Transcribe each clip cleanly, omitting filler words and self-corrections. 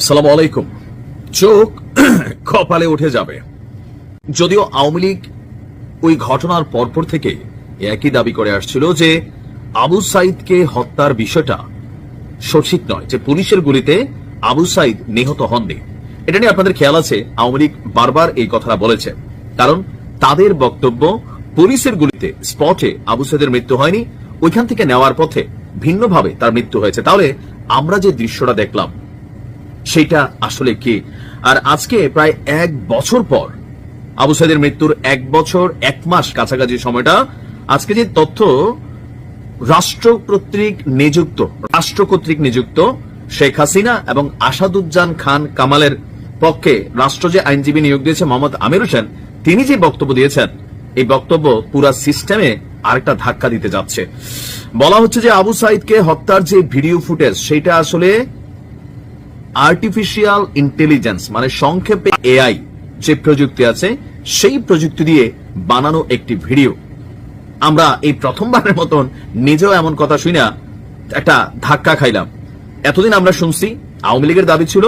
আসসালামু আলাইকুম। চোখ কপালে উঠে যাবে। যদিও আওয়ামী লীগ ওই ঘটনার পরপর থেকে একই দাবি করে আসছিল যে আবু সাইদকে হত্যার বিষয়টা সঠিক নয়, যে পুলিশের গুলিতে আবু সাইদ নিহত হননি। এটা নিয়ে আপনাদের খেয়াল আছে, আওয়ামী লীগ বারবার এই কথাটা বলেছে, কারণ তাদের বক্তব্য পুলিশের গুলিতে স্পটে আবু সাইদের মৃত্যু হয়নি, ওইখান থেকে নেওয়ার পথে ভিন্নভাবে তার মৃত্যু হয়েছে। তাহলে আমরা যে দৃশ্যটা দেখলাম সেটা আসলে কি? আর আজকে প্রায় 1 বছর পর, আবু সাইদের মৃত্যুর 1 বছর 1 মাস কাছাকাছি সময়টা, আজকে যে তথ্য রাষ্ট্র কর্তৃক নিযুক্ত শেখ হাসিনা এবং আসাদুজ্জামান খান কামালের পক্ষে রাষ্ট্র যে আইনজীবী নিয়োগ দিয়েছে মোহাম্মদ আমির হোসেন, তিনি যে বক্তব্য দিয়েছেন, এই বক্তব্য পুরা সিস্টেমে আরেকটা ধাক্কা দিতে যাচ্ছে। বলা হচ্ছে যে আবু সাইদকে হত্যার যে ভিডিও ফুটেজ, সেটা আসলে আর্টিফিশিয়াল ইন্টেলিজেন্স, মানে সংক্ষেপে এআই যে প্রযুক্তি আছে, সেই প্রযুক্তি দিয়ে বানানো একটি ভিডিও। আমরা এই প্রথমবারের মতন নিজেও এমন কথা শুনি না একটা ধাক্কা খাইলাম। এতদিন আমরা শুনছি, আওয়ামী লীগের দাবি ছিল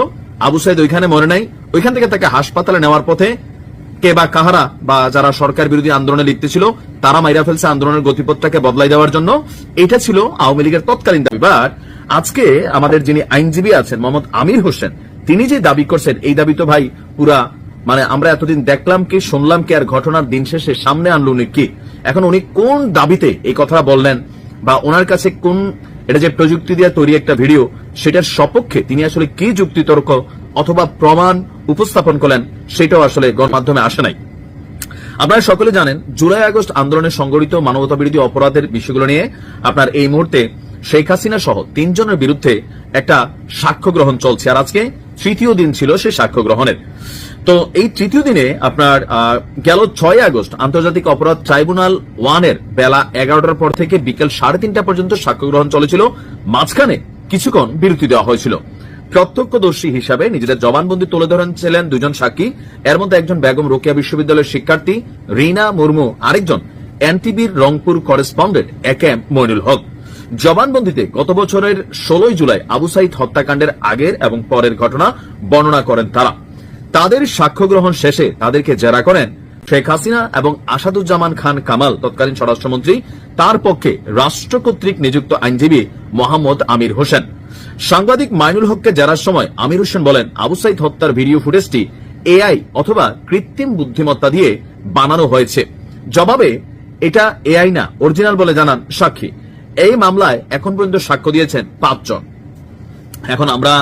আবু সাইদ ওইখানে মরে নাই, ওইখান থেকে তাকে হাসপাতালে নেওয়ার পথে কে বা কাহারা বা যারা সরকার বিরোধী আন্দোলনে লিপ্ত ছিল তারা মাইরা ফেলছে আন্দোলনের গতিপথটাকে বদলাই দেওয়ার জন্য। এটা ছিল আওয়ামী লীগের তৎকালীন দাবি। বাট আজকে আমাদের যিনি আইনজীবী আছেন মোহাম্মদ আমির হোসেন, তিনি যে দাবি করছেন, এই দাবি তো ভাই পুরা, মানে আমরা এতদিন দেখলাম কি, শুনলাম কি, আর ঘটনার দিন শেষে সামনে আনলো উনি কি? এখন উনি কোন দাবিতে এই কথাটা বললেন, বা ওনার কাছে কোন, এটা যে প্রযুক্তি দিয়ে তৈরি একটা ভিডিও, সেটার সপক্ষে তিনি আসলে কি যুক্তিতর্ক অথবা প্রমাণ উপস্থাপন করলেন, সেটাও আসলে গণমাধ্যমে আসে নাই। আপনারা সকলে জানেন, জুলাই আগস্ট আন্দোলনে সংগঠিত মানবতা বিরোধী অপরাধের বিষয়গুলো নিয়ে আপনার এই মুহূর্তে শেখ হাসিনা সহ 3 জনের বিরুদ্ধে একটা সাক্ষ্য গ্রহণ চলছে, আর আজকে 3য় দিন ছিল সেই সাক্ষ্য গ্রহণের। তো এই 3য় দিনে আপনার গেল 6 আগস্ট আন্তর্জাতিক অপরাধ ট্রাইব্যুনাল 1-এর বেলা 11টার পর থেকে বিকেল 3:30টা পর্যন্ত সাক্ষ্য গ্রহণ চলেছিল। মাঝখানে কিছুক্ষণ বিরতি দেওয়া হয়েছিল। প্রত্যক্ষদর্শী হিসাবে নিজেদের জবানবন্দি তুলে ধরেছিলেন 2 জন সাক্ষী। এর মধ্যে একজন বেগম রোকেয়া বিশ্ববিদ্যালয়ের শিক্ষার্থী রিনা মুর্মু, আরেকজন এনটিভির রংপুর করেসপন্ডেন্ট একেএম মইনুল হক। জবানবন্দিতে গত বছরের 16 জুলাই আবু সাইদ হত্যাকাণ্ডের আগের এবং পরের ঘটনা বর্ণনা করেন তারা। তাদের সাক্ষ্য গ্রহণ শেষে তাদেরকে জেরা করেন শেখ হাসিনা এবং আসাদুজ্জামান খান কামাল, তৎকালীন স্বরাষ্ট্রমন্ত্রী, তার পক্ষে রাষ্ট্র কর্তৃক নিযুক্ত আইনজীবী মোহাম্মদ আমির হোসেন। সাংবাদিক মাইনুল হককে জেরার সময় আমির হোসেন বলেন, আবু সাইদ হত্যার ভিডিও ফুটেজটি এআই অথবা কৃত্রিম বুদ্ধিমত্তা দিয়ে বানানো হয়েছে। জবাবে এটা এআই না, অরিজিনাল বলে জানান সাক্ষী। এই মামলায় এখন পর্যন্ত সাক্ষ্য দিয়েছেন 5 জন। এখন আমরা